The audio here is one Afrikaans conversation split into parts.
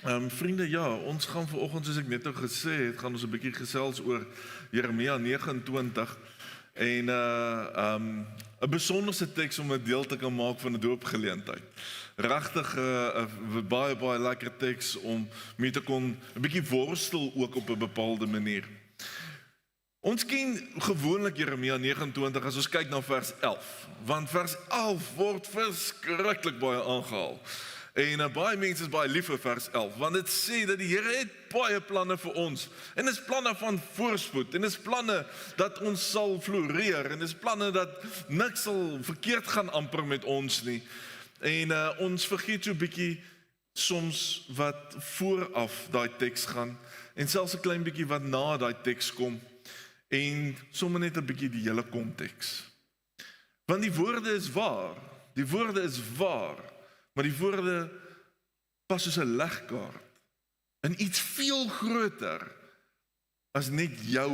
Vriende, ja, ons gaan vanoggend, soos ek net nou gesê het, gaan ons 'n bietjie gesels oor Jeremia 29 en 'n besonderse teks om 'n deel te kan maak van 'n doopgeleentheid. Regtig 'n baie lekker teks om mee te kon 'n bietjie worstel ook op 'n bepaalde manier. Ons ken gewoonlik Jeremia 29 as ons kyk na vers 11, want vers 11 word verskriklik baie aangehaal. En baie mense is baie lief vir vers 11, want dit sê dat die Here het baie planne vir ons. En dis planne van voorspoed, en dis planne dat ons sal floreer, en dis planne dat niks sal verkeerd gaan amper met ons nie. En ons vergeet so 'n bietjie soms wat vooraf daai teks gaan, en selfs 'n klein bietjie wat na daai teks kom, en sommer net 'n bietjie die hele konteks. Want die woorde is waar, maar die woorde pas soos 'n legkaart in iets veel groter as net jou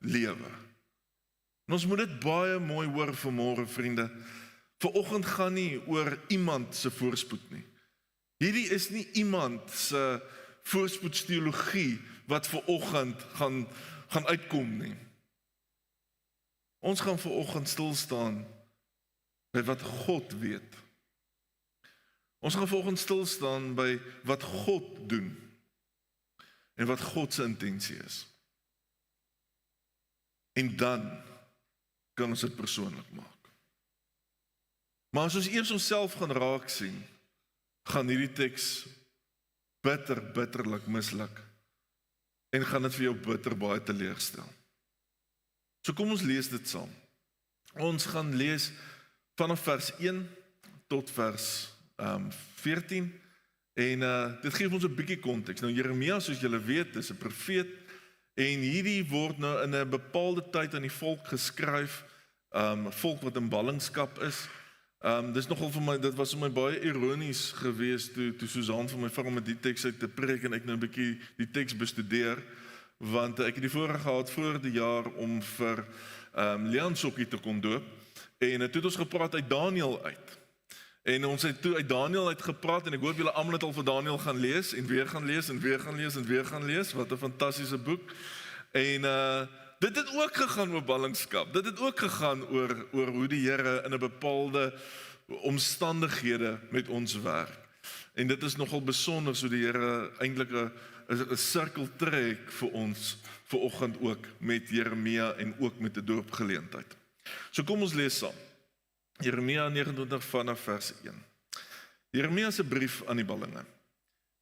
lewe. En ons moet dit baie mooi hoor vanmôre, vriende. Vanoggend gaan nie oor iemand se voorspoed nie. Hierdie is nie iemand se voorspoedsteologie wat vanoggend gaan uitkom nie. Ons gaan vanoggend stil staan by wat God weet. Ons gaan vanoggend stil staan by wat God doen en wat God se intensie is. En dan kan ons dit persoonlik maak. Maar as ons eers onsself gaan raak sien, gaan hierdie teks bitterlik misluk en gaan dit vir jou bitter baie teleurstel. So kom ons lees dit saam. Ons gaan lees vanaf vers 1 tot vers 14 en dit gee ons 'n bietjie konteks. Nou Jeremia, soos julle weet, is 'n profeet en hierdie word nou in 'n bepaalde tyd aan die volk geskryf, volk wat in ballingskap is. Dis nogal vir my, dit was vir my baie ironies geweest toe Susan vir my vra om met die teks uit te preek en ek nou 'n bietjie die teks bestudeer, want ek het die voorreg gehad voor die jaar om vir Leon Sokkie te kon doop en toe het ons gepraat uit Daniël uit. En ons het toe uit Daniël uit gepraat en ek hoop julle almal het al vir Daniël gaan lees en weer gaan lees en weer gaan lees en weer gaan lees. Wat 'n fantastiese boek. En dit het ook gegaan oor ballingskap. Dit het ook gegaan oor hoe die Here in 'n bepaalde omstandighede met ons werk. En dit is nogal besonder hoe die Here eintlik 'n sirkel trek vir ons vanoggend ook met Jeremia en ook met 'n doopgeleentheid. So kom ons lees saam. Jeremia 29 vanaf vers 1. Jeremia se brief aan die ballinge.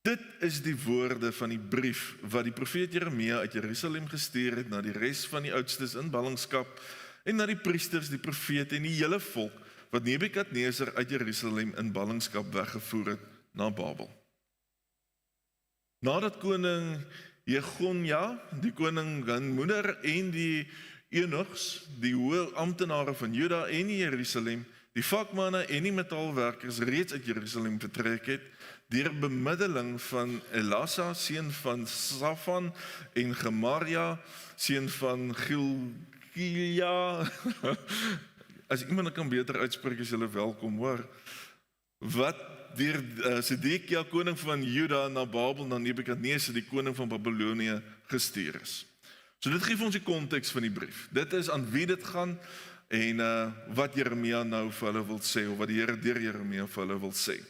Dit is die woorde van die brief wat die profeet Jeremia uit Jerusalem gestuur het na die res van die oudstes in ballingskap en na die priesters, die profete en die hele volk wat Nebukadneser uit Jerusalem in ballingskap weggevoer het na Babel. Nadat koning Jegonja, die koning hun moeder en die Eunuchs, die hoë amptenare van Juda en Jerusalem, die vakmanne en die metaalwerkers reeds uit Jerusalem vertrek het, deur bemiddeling van Elasa, seun van Safan, en Gemaria, seun van Gilkia. As iemand kan beter uitspreek, is julle welkom, hoor. Wat deur Sedekia, koning van Juda, na Babel, na Nebukadneser, die koning van Babylonië, gestuur is. So dit gee ons die konteks van die brief. Dit is aan wie dit gaan en wat Jeremia nou vir hulle wil sê, of wat die Here deur Jeremia vir hulle wil sê.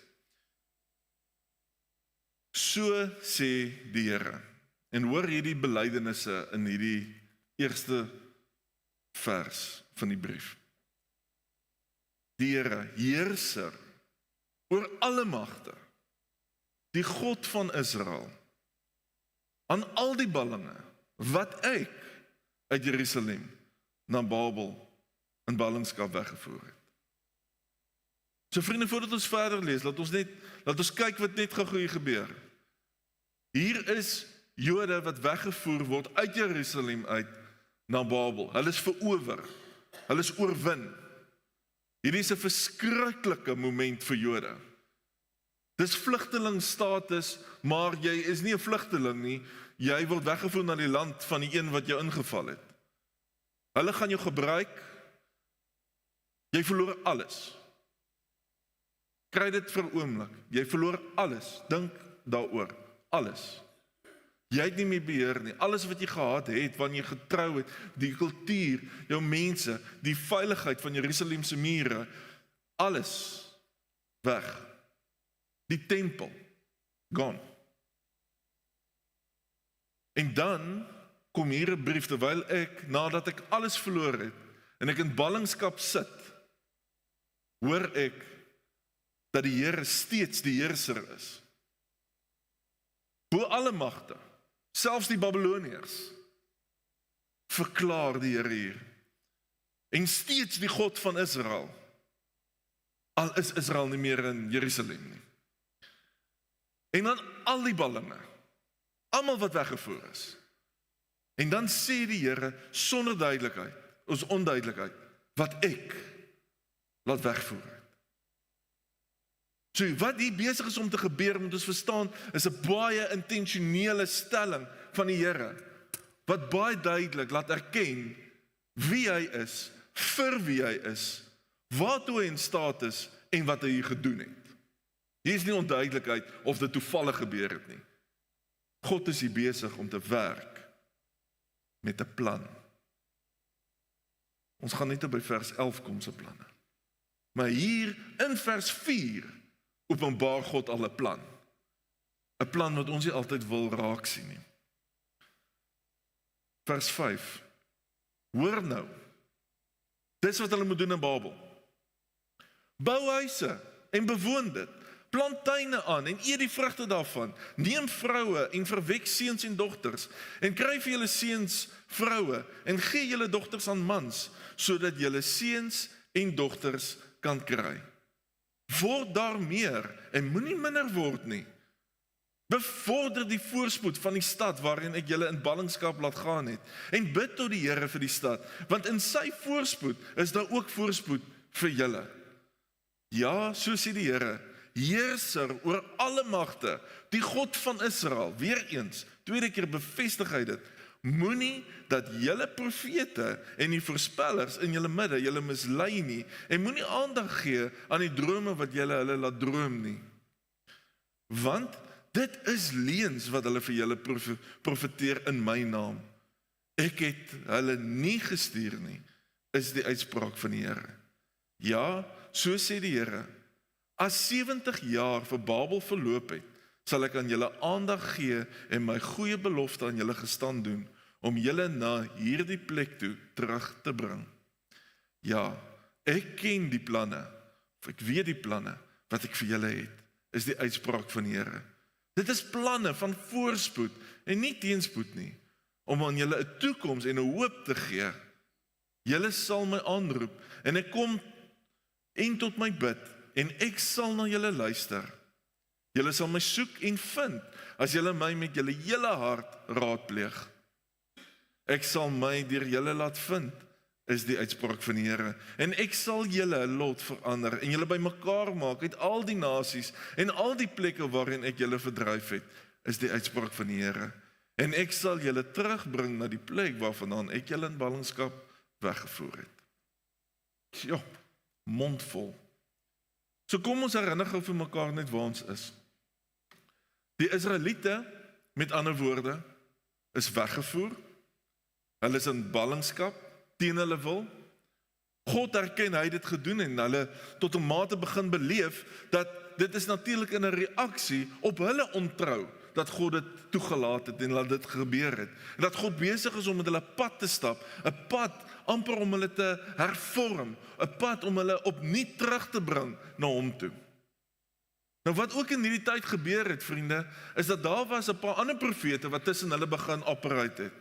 So sê die Here. En hoor hierdie belydenisse in hierdie eerste vers van die brief. Die Here, heerser oor alle magte, die God van Israel, aan al die ballinge wat ek uit Jerusalem na Babel in ballingskap weggevoer het. So vriende, voordat ons verder lees, laat ons kyk wat net gou hier gebeur. Hier is Jode wat weggevoer word uit Jerusalem uit na Babel. Hulle is verower. Hulle is oorwin. Hierdie is 'n verskriklike moment vir Jode. Dis vlugtelingstatus, maar jy is nie 'n vlugteling nie. Jy word weggevoer na die land van die een wat jou ingeval het. Hulle gaan jou gebruik. Jy verloor alles. Kry dit vir 'n oomblik. Jy verloor alles. Dink daaroor. Alles. Jy het nie meer beheer nie. Alles wat jy gehad het, wanneer jy getrou het, die kultuur, jou mense, die veiligheid van Jerusalem se mure, alles weg. Die tempel, gone. En dan kom hier 'n brief, terwyl ek, nadat ek alles verloor het, en ek in ballingskap sit, hoor ek, dat die Here steeds die heerser is. Bo alle magte, selfs die Babyloniërs, verklaar die Here hier. En steeds die God van Israel, al is Israel nie meer in Jerusalem nie. En dan al die ballinge, almal wat weggevoer is. En dan sê die Here sonder duidelikheid, ons onduidelikheid, wat ek laat wegvoer het. So wat hier besig is om te gebeur, moet ons verstaan, is 'n baie intentionele stelling van die Here, wat baie duidelik laat erken wie hy is, vir wie hy is, waartoe hy in staat is en wat hy hier gedoen het. Hier is nie onduidelikheid of dit toevallig gebeur het nie. God is hier besig om te werk met 'n plan. Ons gaan net by vers 11 kom se planne. Maar hier in vers 4 openbaar God al 'n plan. 'n Plan wat ons nie altyd wil raak sien nie. Vers 5. Hoor nou. Dis wat hulle moet doen in Babel. Bou huise en bewoon dit. Plant tuine aan en eet die vrugte daarvan. Neem vroue en verwek seuns en dogters en kry vir julle seuns vroue en gee julle dogters aan mans, sodat julle seuns en dogters kan kry. Word daar meer en moenie minder word nie. Bevorder die voorspoed van die stad waarin ek julle in ballingskap laat gaan het en bid tot die Here vir die stad, want in sy voorspoed is daar ook voorspoed vir julle. Ja, so sê die Here, heerser oor alle magte, die God van Israel, weer eens, tweede keer bevestig hy dit, moenie dat julle profete en die voorspellers in julle midde julle mislei nie, en moenie aandag gee aan die drome wat julle hulle laat droom nie. Want dit is leuns wat hulle vir julle profeteer in my naam. Ek het hulle nie gestuur nie, is die uitspraak van die Here. Ja, so sê die Here, as 70 jaar vir Babel verloop het, sal ek aan julle aandag gee en my goeie belofte aan julle gestand doen, om julle na hierdie plek toe terug te bring. Ja, ek ken die planne, of ek weet die planne, wat ek vir julle het, is die uitspraak van die Here. Dit is planne van voorspoed, en nie teenspoed nie, om aan julle 'n toekoms en 'n hoop te gee. Julle sal my aanroep, en ek kom en tot my bid, en ek sal na julle luister. Julle sal my soek en vind, as julle my met julle hele hart raadpleeg. Ek sal my deur julle laat vind, is die uitspraak van die Here. En ek sal julle lot verander, en julle bymekaar maak uit al die nasies, en al die plekke waarin ek julle verdryf het, is die uitspraak van die Here. En ek sal julle terugbring na die plek waarvandaan ek julle in ballingskap weggevoer het. Ja, mondvol. So kom ons herinner gou vir mekaar net waar ons is. Die Israeliete, met ander woorde, is weggevoer. Hulle is in ballingskap, teen hulle wil. God erken hy het dit gedoen en hulle tot 'n mate begin beleef dat dit is natuurlik in 'n reaksie op hulle ontrou dat God dit toegelaat het en dat dit gebeur het. En dat God besig is om met hulle pad te stap, 'n pad amper om hulle te hervorm, 'n pad om hulle opnuut terug te bring na hom toe. Nou wat ook in hierdie tyd gebeur het, vriende, is dat daar was 'n paar ander profete wat tussen hulle begin operate het.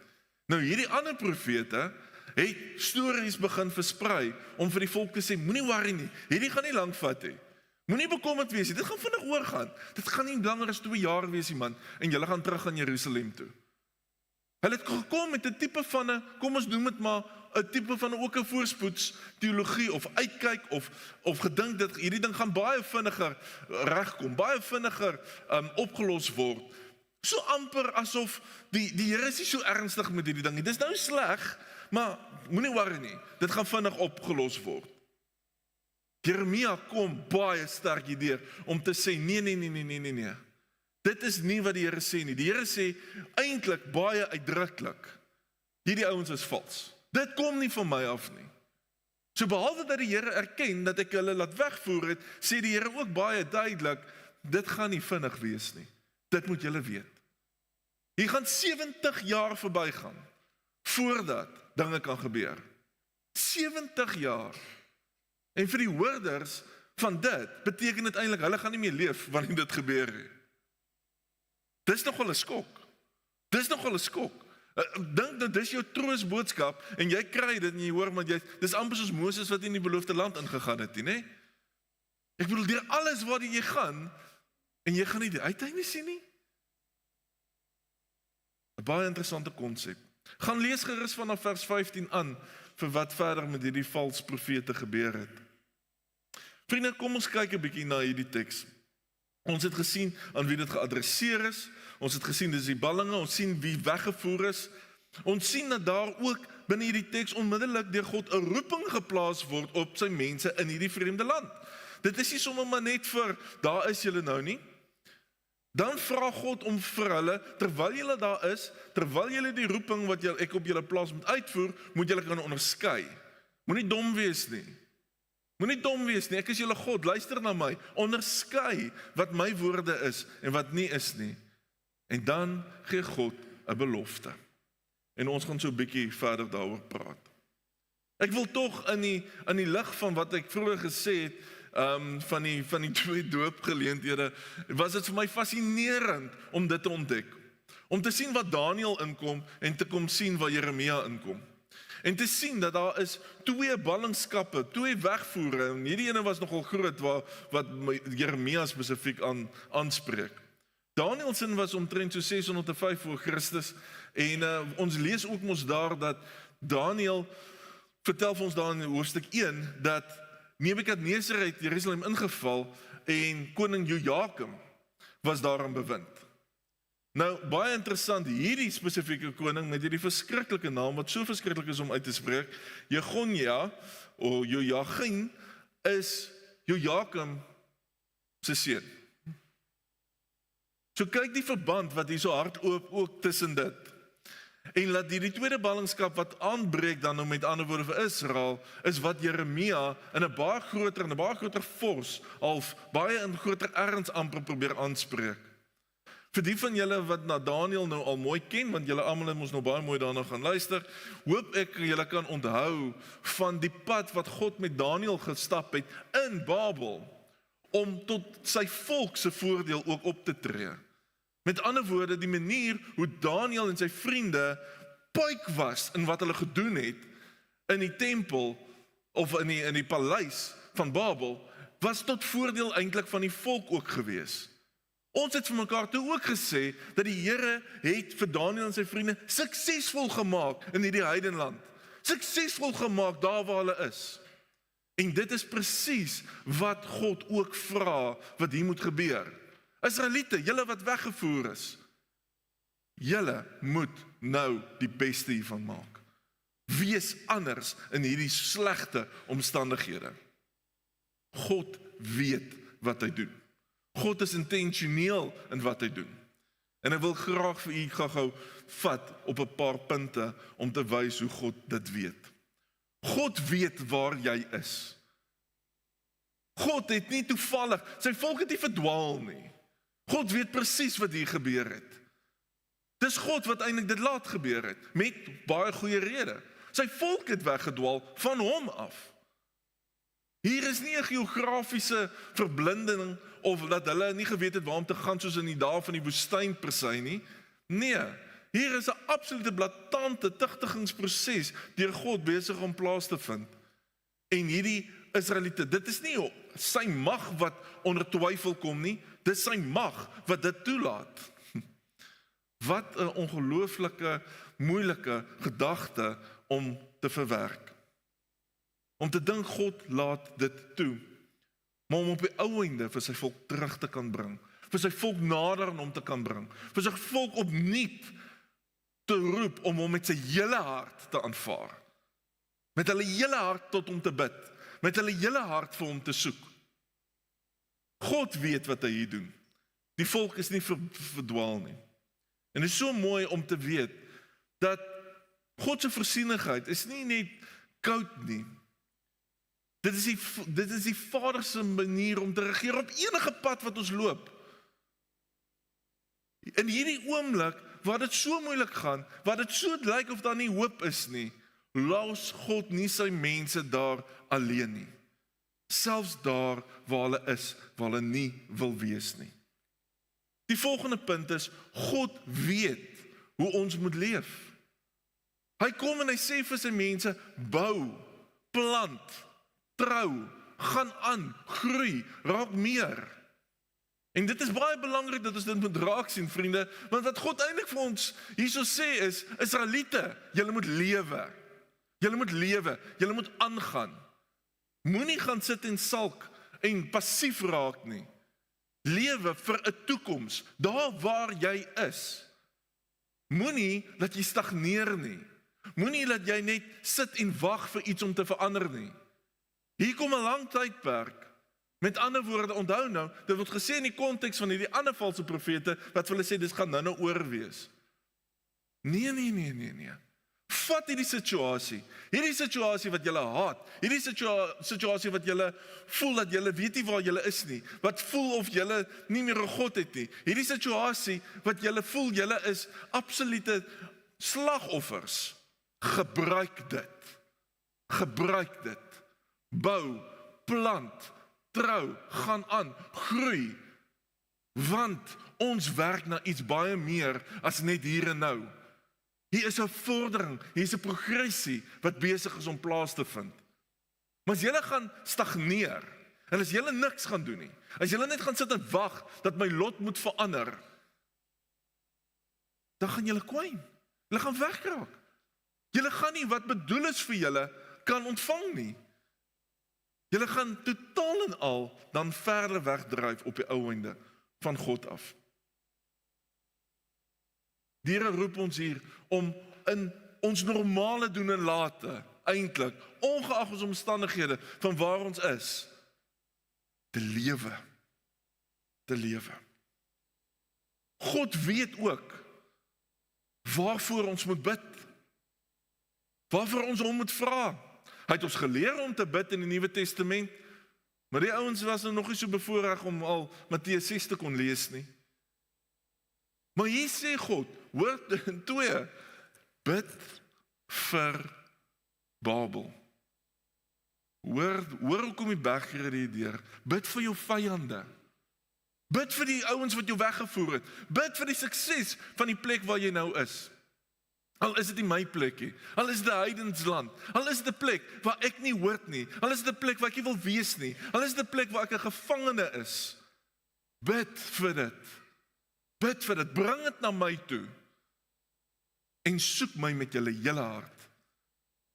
Nou hierdie ander profete het stories begin versprei om vir die volk te sê, moenie worry nie, hierdie gaan nie lank vat nie. Moenie bekommerd wees nie, dit gaan vinnig oorgaan. Dit gaan nie langer as 2 jaar wees nie, man, en julle gaan terug aan Jerusalem toe. Hulle het gekom met 'n tipe van 'n, kom ons noem dit maar, 'n tipe van ook 'n voorspoedsteologie of uitkyk of gedink dat hierdie ding gaan baie vinniger regkom, baie vinniger opgelos word. So amper asof die Here is nie so ernstig met hierdie ding nie. Dis nou sleg, maar moenie worry nie. Dit gaan vinnig opgelos word. Jeremia kom baie sterk hierdeur om te sê nee. dit is nie wat die Here sê nie. Die Here sê eintlik baie uitdruklik, hierdie ouens is vals. Dit kom nie van my af nie. So behalwe dat die Here erken dat ek hulle laat wegvoer het, sê die Here ook baie duidelik, dit gaan nie vinnig wees nie. Dit moet julle weet. Hier gaan 70 jaar verbygaan voordat dinge kan gebeur. 70 jaar. En vir die hoorders van dit beteken dit eintlik hulle gaan nie meer leef wanneer dit gebeur nie. Dis nogal 'n skok. Dis nogal 'n skok. Dink dat dis jou troosboodskap en jy kry dit en jy hoor maar dis amper soos Moses wat in die beloofde land ingegaan het, nê? Ek bedoel deur alles waar jy gaan en jy gaan nie die uiteinde sien nie. 'n Baie interessante konsep. Gaan lees gerus vanaf vers 15 aan vir wat verder met hierdie valse profete gebeur het. Vriende, kom ons kyk 'n bietjie na hierdie teks. Ons het gesien aan wie dit geadresseer is. Ons het gesien dis die ballinge, ons sien wie weggevoer is. Ons sien dat daar ook binne hierdie teks onmiddellik deur God 'n roeping geplaas word op sy mense in hierdie vreemde land. Dit is nie sommer maar net vir daar is julle nou nie. Dan vra God om vir hulle, terwyl julle daar is, terwyl julle die roeping wat ek op julle plaas moet uitvoer, moet julle kan onderskei. Moenie dom wees nie. Moenie dom wees nie, ek is julle God, luister na my, onderskei wat my woorde is en wat nie is nie. En dan gee God 'n belofte. En ons gaan so 'n bietjie verder daaroor praat. Ek wil tog in die lig van wat ek vroeër gesê het, van die twee doopgeleenthede, was dit vir my fascinerend om dit te ontdek. Om te sien wat Daniël inkom en te kom sien waar Jeremia inkom. En te sien dat daar is twee ballingskappe, twee wegvoere, en hierdie ene was nogal groot wat Jeremia spesifiek aanspreek. Daniël se was omtrent so 605 voor Christus en ons lees ook mos daar dat Daniël vertel vir ons daar in hoofstuk 1 dat Nebukadneser het Jerusalem ingeval en koning Jojakim was daarin bewind. Nou, baie interessant, hierdie spesifieke koning met hierdie verskriklike naam, wat so verskriklik is om uit te spreek, Jegonja, of Jojagin, is Jojakim se seun. So kyk die verband wat hier so hard oop ook tussen dit. En laat die tweede ballingskap wat aanbreek dan nou met ander woorde vir Israel, is wat Jeremia in 'n baie groter fors, baie in groter erns amper probeer aanspreek. Vir die van julle wat na Daniël nou al mooi ken, want julle almal het ons nou baie mooi daarna gaan luister, hoop ek julle kan onthou van die pad wat God met Daniël gestap het in Babel, om tot sy volk se voordeel ook op te tree. Met ander woorde, die manier hoe Daniël en sy vriende puik was in wat hulle gedoen het in die tempel of in die paleis van Babel, was tot voordeel eintlik van die volk ook gewees. Ons het vir mekaar toe ook gesê dat die Here het vir Daniël en sy vriende suksesvol gemaak in hierdie heidenland. Suksesvol gemaak daar waar hulle is. En dit is presies wat God ook vra wat hier moet gebeur. Israeliete, julle wat weggevoer is, julle moet nou die beste hiervan maak. Wees anders in hierdie slegte omstandighede. God weet wat hy doen. God is intentioneel in wat hy doen. En ek wil graag vir u gou vat op 'n paar punte om te wys hoe God dit weet. God weet waar jy is. God het nie toevallig, sy volk het nie verdwaal nie. God weet presies wat hier gebeur het. Dis God wat eintlik dit laat gebeur het, met baie goeie rede. Sy volk het weggedwaal van hom af. Hier is nie 'n geografiese verblinding of dat hulle nie geweet het waar om te gaan soos in die dae van die woestyn per se nie. Nee, hier is 'n absolute blaatante tigtigingsproses deur God besig om plaas te vind. En hierdie Israeliete, dit is nie sy mag wat onder twyfel kom nie, dis sy mag wat dit toelaat. Wat 'n ongelooflike, moeilike gedagte om te verwerk. Om te dink God laat dit toe, maar om op die ou einde vir sy volk terug te kan bring, vir sy volk nader aan hom te kan bring, vir sy volk opnuut te roep om hom met sy hele hart te aanvaar, met hulle hele hart tot hom te bid, met hulle hele hart vir hom te soek. God weet wat hy hier doen. Die volk is nie verdwaal nie. En dit is so mooi om te weet, dat God se voorsienigheid is nie net koud nie. Dit is die Vader se manier om te regeer op enige pad wat ons loop. In hierdie oomblik, waar dit so moeilik gaan, waar dit so lyk of daar nie hoop is nie, los God nie sy mense daar alleen nie. Selfs daar waar hulle is, waar hulle nie wil wees nie. Die volgende punt is, God weet hoe ons moet leef. Hy kom en hy sê vir sy mense, bou, plant, trou, gaan aan, groei, raak meer. En dit is baie belangrik dat ons dit moet raak sien, vriende, want wat God eintlik vir ons hierso sê is, Israeliete, julle moet lewe. Julle moet lewe, julle moet aangaan. Moenie gaan sit en sulk en passief raak nie. Lewe vir 'n toekoms, daar waar jy is. Moenie dat jy stagneer nie. Moenie dat jy net sit en wag vir iets om te verander nie. Hier kom 'n lang tydperk. Met ander woorde, onthou nou, dit word gesê in die konteks van hierdie ander valse profete, wat vir hulle sê, dit gaan nou oor wees. Nee. Vat hierdie situasie wat julle haat, hierdie situasie wat julle voel dat julle weet nie waar julle is nie, wat voel of julle nie meer 'n God het nie, hierdie situasie wat julle voel julle is absolute slagoffers, gebruik dit, bou, plant, trou, gaan aan, groei, want ons werk na iets baie meer as net hier en nou. Hier is 'n vordering, hier is 'n progressie wat besig is om plaas te vind. Maar as julle gaan stagneer, en as julle niks gaan doen nie, as julle net gaan sit en wag dat my lot moet verander, dan gaan julle kwyn. Julle gaan wegraak. Julle gaan nie wat bedoel is vir julle kan ontvang nie. Julle gaan totaal en al dan verder wegdryf op die ou einde van God af. Die Here roep ons hier om in ons normale doen en late, eintlik, ongeag ons omstandighede van waar ons is, te lewe. God weet ook waarvoor ons moet bid, waarvoor ons hom moet vra. Hy het ons geleer om te bid in die Nuwe Testament, maar die ouens was nog nie so bevoorreg om al Matteus 6 te kon lees nie. Maar hier sê God, hoor 2, bid vir Babel. Hoor hoe kom die bergrede deur. Bid vir jou vyande. Bid vir die ouens wat jou weggevoer het. Bid vir die sukses van die plek waar jy nou is. Al is dit nie my plekkie, al is dit 'n heidensland, al is dit 'n plek waar ek nie hoort nie, al is dit 'n plek waar ek nie wil wees nie, al is dit 'n plek waar ek 'n gevangene is. Bid vir dit, bring dit na my toe, en soek my met julle hele hart.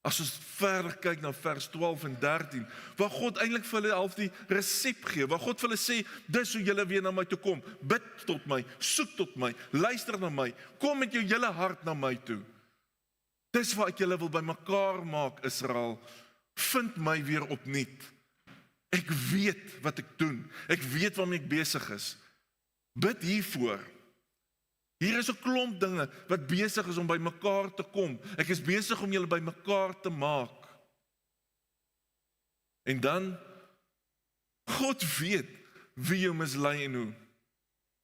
As ons verder kyk na vers 12 en 13, waar God eintlik vir hulle half die resep gee, waar God vir hulle sê, dis hoe julle weer na my toe kom, bid tot my, soek tot my, luister na my, kom met jou hele hart na my toe. Dis waar ek julle wil bymekaar maak, Israel, vind my weer opnuut. Ek weet wat ek doen, ek weet waarmee ek besig is. Bid hiervoor. Hier is 'n klomp dinge wat besig is om by mekaar te kom. Ek is besig om julle by mekaar te maak. En dan, God weet wie jou mislei en hoe.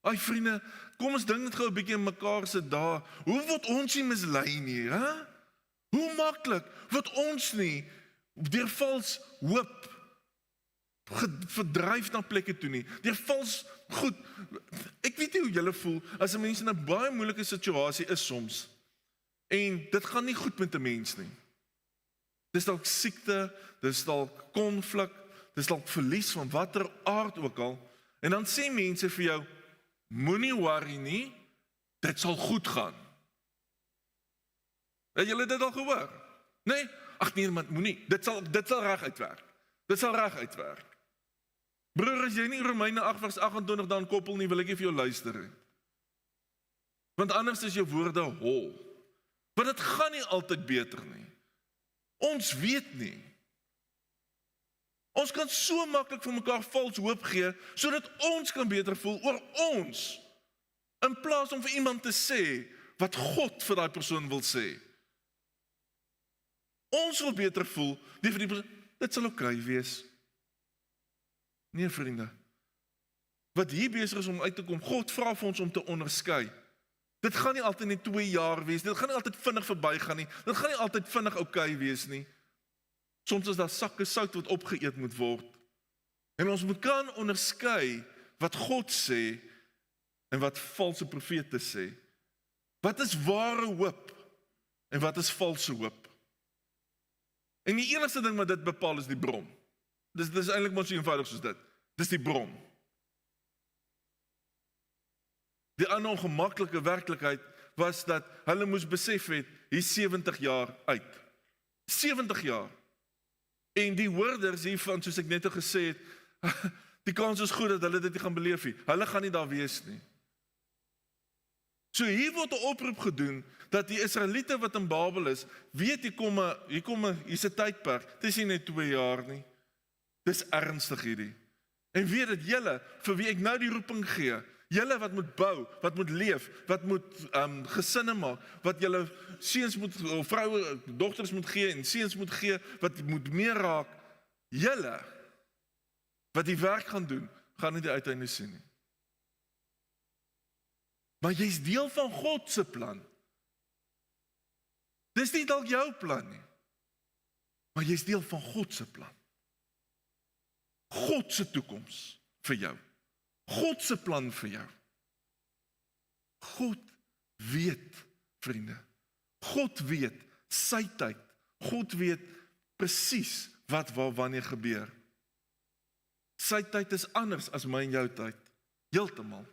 Ai vriende, kom ons dink net gou 'n bietjie in mekaar se dae. Hoe word ons nie mislei nie, hè? Hoe maklik word ons nie deur vals hoop verdryf na plekke toe nie. Deur vals goed. Ek weet nie hoe julle voel as 'n mens in 'n baie moeilike situasie is soms. En dit gaan nie goed met 'n mens nie. Dis dalk siekte, dis dalk konflik, dis dalk verlies van watter aard ook al. En dan sê mense vir jou, moenie worry nie, dit sal goed gaan. Het julle dit al gehoor? Nee? Ag nee, man, moenie. Dit sal reg uitwerk. Dit sal reg uitwerk. Broer, as jy nie Romeine 8 vers 28 dan koppel nie, wil ek nie vir jou luister nie. Want anders is jou woorde hol. Want dit gaan nie altyd beter nie. Ons weet nie. Ons kan so maklik vir mekaar vals hoop gee, sodat ons kan beter voel oor ons, in plaas om vir iemand te sê, wat God vir daai persoon wil sê. Ons wil beter voel, die vir die persoon, dit sal oké wees. Nee vriende, wat hier besig is om uit te kom, God vra vir ons om te onderskei. Dit gaan nie altyd net 2 jaar wees, dit gaan nie altyd vinnig verby gaan nie, dit gaan nie altyd vinnig oké wees nie. Soms is daar sakke sout wat opgeëet moet word. En ons moet kan onderskei wat God sê en wat valse profete sê. Wat is ware hoop en wat is valse hoop? En die enigste ding wat dit bepaal is die bron. Dis eintlik maar so eenvoudig soos dit. Dis die bron. Die ander ongemaklike werklikheid was dat hulle moes besef het, hier 70 jaar uit. 70 jaar. En die hoorders hiervan, soos ek net al gesê het, die kans is goed dat hulle dit nie gaan beleef nie. Hulle gaan nie daar wees nie. So hier word 'n oproep gedoen, dat die Israeliete wat in Babel is, weet hier's 'n tydperk, dit is nie net 2 jaar nie. Dis ernstig hierdie. En weet dit julle, vir wie ek nou die roeping gee, julle wat moet bou, wat moet leef, wat moet gesinne maak, wat julle seuns moet, vroue, dogters moet gee en seuns moet gee, wat moet meer raak, julle wat die werk gaan doen, gaan nie die uiteinde sien nie. Maar jy's deel van God se plan. Dis nie dalk jou plan nie, maar jy's deel van God se plan. God se toekoms vir jou. God se plan vir jou. God weet, vriende. God weet sy tyd. God weet presies wat waar wanneer gebeur. Sy tyd is anders as my en jou tyd. Heeltemal.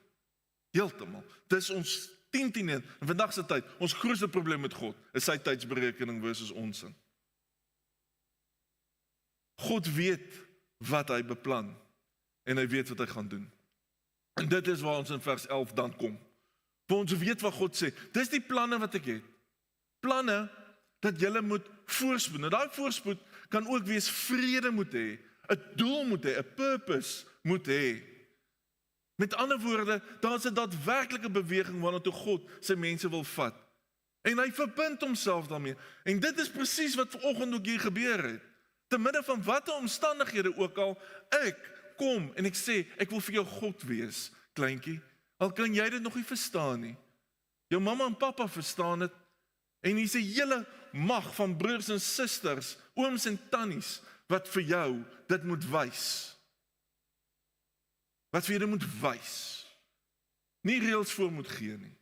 Dis ons 10 in vandag se tyd. Ons grootste probleem met God is sy tydsberekening versus ons in. God weet wat hy beplan en hy weet wat hy gaan doen. En dit is waar ons in vers 11 dan kom. Waar ons weet wat God sê. Dis die planne wat ek het. Planne dat julle moet voorspoed. Nou daai voorspoed kan ook wees vrede moet hê, 'n doel moet hê, 'n purpose moet hê. Met ander woorde, daar is 'n daadwerklike beweging waarna toe God sy mense wil vat. En hy verbind homself daarmee. En dit is presies wat vanoggend ook hier gebeur het. Te midde van watter omstandighede ook al, ek kom en ek sê, ek wil vir jou God wees, kleintjie. Al kan jy dit nog nie verstaan nie. Jou mamma en pappa verstaan dit. En hier's 'n hele mag van broers en susters, ooms en tannies, wat vir jou dit moet wys. Wat vir jou moet wys. Nie reëls voor moet gee nie,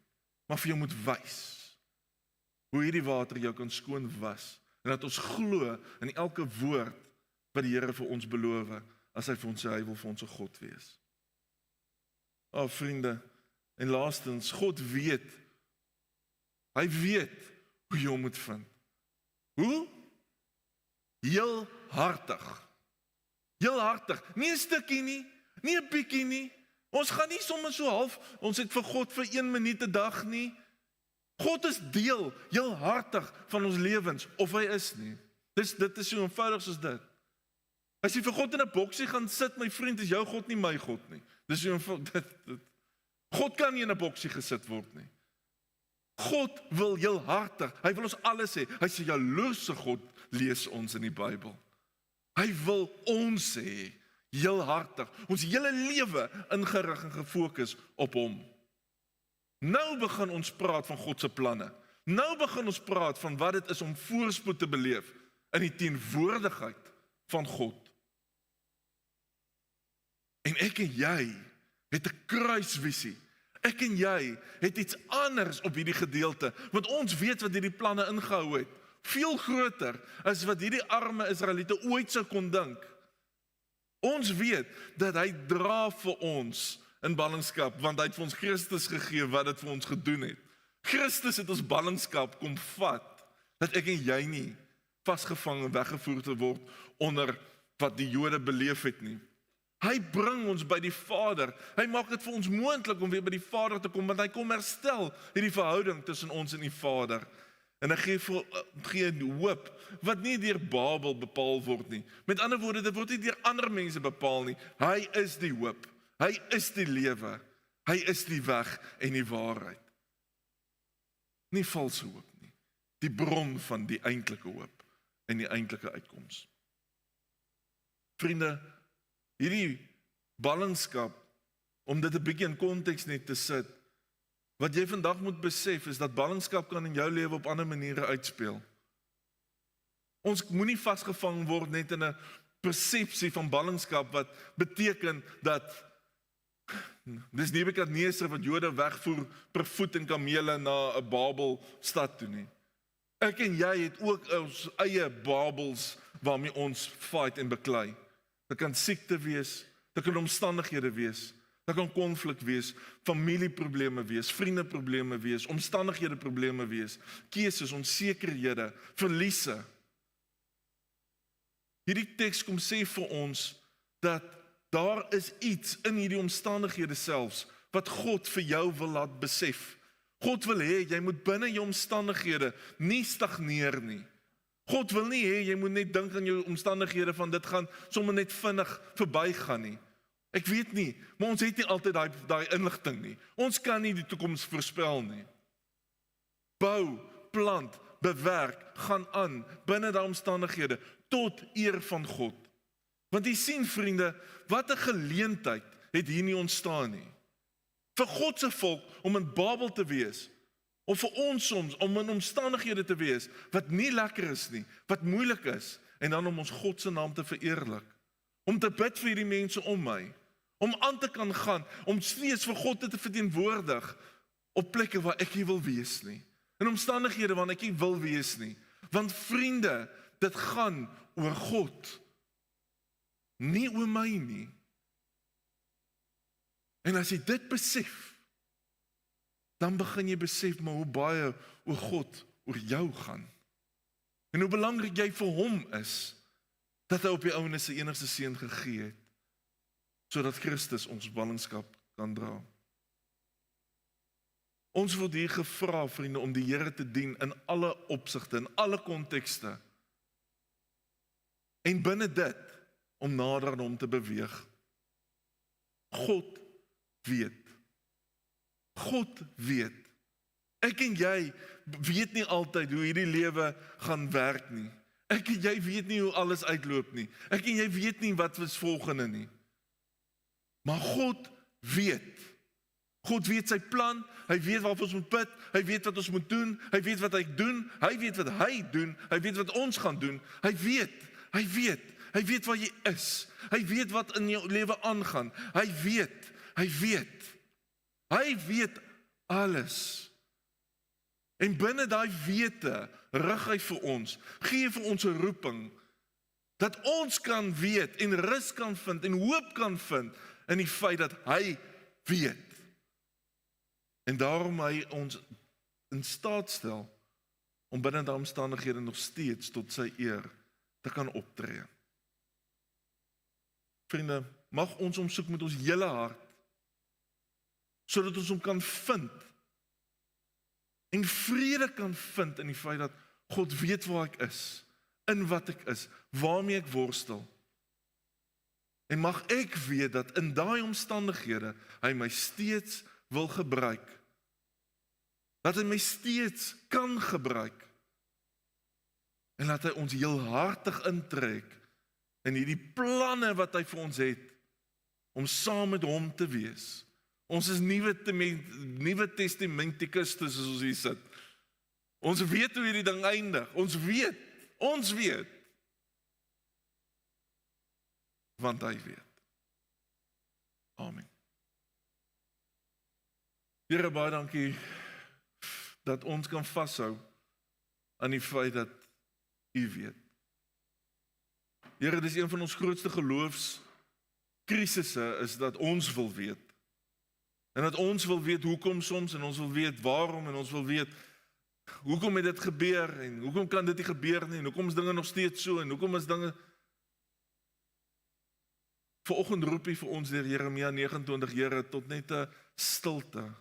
maar vir jou moet wys. Hoe hierdie water jou kan skoon was. En dat ons glo in elke woord wat die Here vir ons beloof, as hy vir ons sê, hy wil vir ons 'n God wees. Vriende, en laastens, God weet, hy weet hoe jy hom moet vind. Hoe? Heel hartig. Heel hartig. Nie 'n stukkie nie, nie 'n bietjie nie. Ons gaan nie sommer so half, ons het vir God vir 1 minuut 'n dag nie. God is deel, heel hartig van ons lewens, of hy is nie. Dit is so eenvoudig soos dit. As jy vir God in 'n boksie gaan sit, my vriend, is jou God nie my God nie. Dis so eenvoudig. God kan nie in 'n boksie gesit word nie. God wil heel hartig, hy wil ons alles hê. Hy sê jaloerse God, lees ons in die Bybel. Hy wil ons hê, heel hartig. Ons hele lewe ingerig en gefokus op hom. Nou begin ons praat van God se planne. Nou begin ons praat van wat dit is om voorspoed te beleef in die teenwoordigheid van God. En ek en jy het 'n kruisvisie. Ek en jy het iets anders op hierdie gedeelte, want ons weet wat hierdie planne ingehou het. Veel groter as wat hierdie arme Israeliete ooit sou kon dink. Ons weet dat hy dra vir ons in ballingskap, want hy het vir ons Christus gegee wat dit vir ons gedoen het. Christus het ons ballingskap kom vat, dat ek en jy nie vasgevang en weggevoer te word onder wat die Jode beleef het nie. Hy bring ons by die Vader. Hy maak dit vir ons moontlik om weer by die Vader te kom, want hy kom herstel hierdie verhouding tussen ons en die Vader. En hy gee hoop, wat nie deur Babel bepaal word nie. Met ander woorde, dit word nie deur ander mense bepaal nie. Hy is die hoop, hy is die lewe, hy is die weg en die waarheid. Nie valse hoop nie, die bron van die eintlike hoop en die eintlike uitkoms. Vriende, hierdie ballingskap, om dit 'n bietjie in konteks net te sit, wat jy vandag moet besef is dat ballingskap kan in jou lewe op ander maniere uitspeel. Ons moenie vasgevang word net in 'n persepsie van ballingskap wat beteken dat dis Nebukadneser wat Jode wegvoer per voet en kamele na 'n Babelstad toe nie. Ek en jy het ook ons eie Babels waarmee ons fight en beklei. Dit kan siekte wees, dit kan omstandighede wees, dit kan konflik wees, familieprobleme wees, vriendeprobleme wees, omstandighede probleme wees, keuses, onsekerhede, verliese. Hierdie teks kom sê vir ons dat daar is iets in hierdie omstandighede selfs wat God vir jou wil laat besef. God wil hê jy moet binne jou omstandighede nie stagneer nie. God wil nie hê jy moet net dink aan jou omstandighede van dit gaan sommer net vinnig verbygaan nie. Ek weet nie, maar ons het nie altyd daai inligting nie. Ons kan nie die toekoms voorspel nie. Bou, plant, bewerk, gaan aan binne daai omstandighede tot eer van God. Want jy sien vriende, wat 'n geleentheid het hier nie ontstaan nie. Vir God se volk om in Babel te wees, of vir ons soms om in omstandighede te wees wat nie lekker is nie, wat moeilik is, en dan om ons God se naam te vereerlik. Om te bid vir hierdie mense om my, om aan te kan gaan, om steeds vir God te verteenwoordig op plekke waar ek nie wil wees nie, in omstandighede waar ek nie wil wees nie. Want vriende, dit gaan oor God, nie oor my nie. En as jy dit besef, dan begin jy besef maar hoe baie oor God oor jou gaan. En hoe belangrik jy vir hom is, dat hy op die ouene se enigste seun gegee het, sodat Christus ons ballingskap kan dra. Ons word hier gevra, vriende, om die Here te dien in alle opsigte, in alle kontekste. En binne dit, om nader aan hom te beweeg. God weet. God weet. Ek en jy weet nie altyd hoe hierdie lewe gaan werk nie. Ek en jy weet nie hoe alles uitloop nie. Ek en jy weet nie wat is volgende nie. Maar God weet. God weet sy plan, hy weet waarvoor ons moet bid, hy weet wat ons moet doen, hy weet wat hy doen, hy weet wat hy doen, hy weet wat ons gaan doen, hy weet waar jy is, hy weet wat in jou lewe aangaan, hy weet alles. En binne daai wete rig hy vir ons, gee vir ons 'n roeping, dat ons kan weet en rus kan vind en hoop kan vind in die feit dat hy weet. En daarom hy ons in staat stel om binne daai omstandighede nog steeds tot sy eer te kan optree. Vriende, mag ons omsoek met ons hele hart, sodat ons hom kan vind, en vrede kan vind in die feit dat God weet waar ek is, in wat ek is, waarmee ek worstel. En mag ek weet dat in daai omstandighede, hy my steeds wil gebruik, dat hy my steeds kan gebruik, en dat hy ons heelhartig intrek, in hierdie planne wat hy vir ons het, om saam met hom te wees. Ons is Nuwe Testamentikuses as ons hier sit. Ons weet hoe hierdie ding eindig, ons weet, want hy weet. Amen. Here, baie dankie, dat ons kan vashou aan die feit dat U weet. Here, dis een van ons grootste geloofskrisisse, is dat ons wil weet. En dat ons wil weet hoekom soms, en ons wil weet waarom, en ons wil weet hoekom het dit gebeur, en hoekom kan dit nie gebeur nie, en hoekom is dinge nog steeds so, en hoekom is dinge... Vanoggend roep hy vir ons deur Jeremia 29, Here, tot net 'n stilte,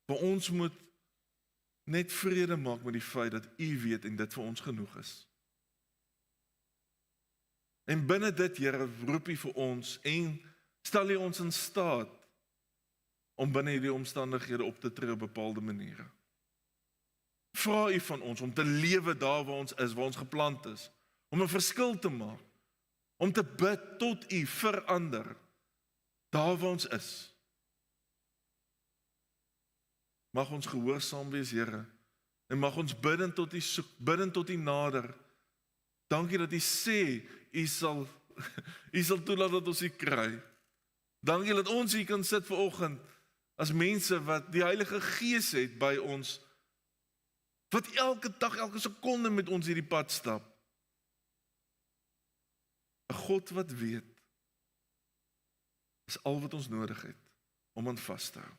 waar ons moet net vrede maak met die feit dat U weet en dit vir ons genoeg is. En binne dit, Here, roep U vir ons en stel U ons in staat om binne hierdie omstandighede op te tree op bepaalde maniere. Vra U van ons om te lewe daar waar ons is, waar ons geplant is, om 'n verskil te maak, om te bid tot U verander, daar waar ons is. Mag ons gehoorsaam wees, Here, en mag ons bidden tot U soek, bidden tot U nader. Dankie dat U sê, U sal toelaat dat ons U kry. Dankie dat ons hier kan sit vanoggend as mense wat die Heilige Gees het by ons, wat elke dag, elke sekonde met ons hierdie pad stap. 'n God wat weet, is al wat ons nodig het om aan vas te hou.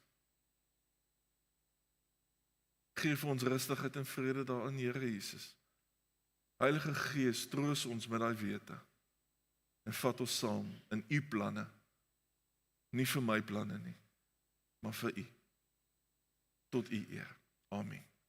Geef ons rustigheid en vrede daarin, Here Jesus. Heilige Gees, troos ons met daai wete en vat ons saam in U planne. Nie vir my planne nie, maar vir U. Tot U eer. Amen.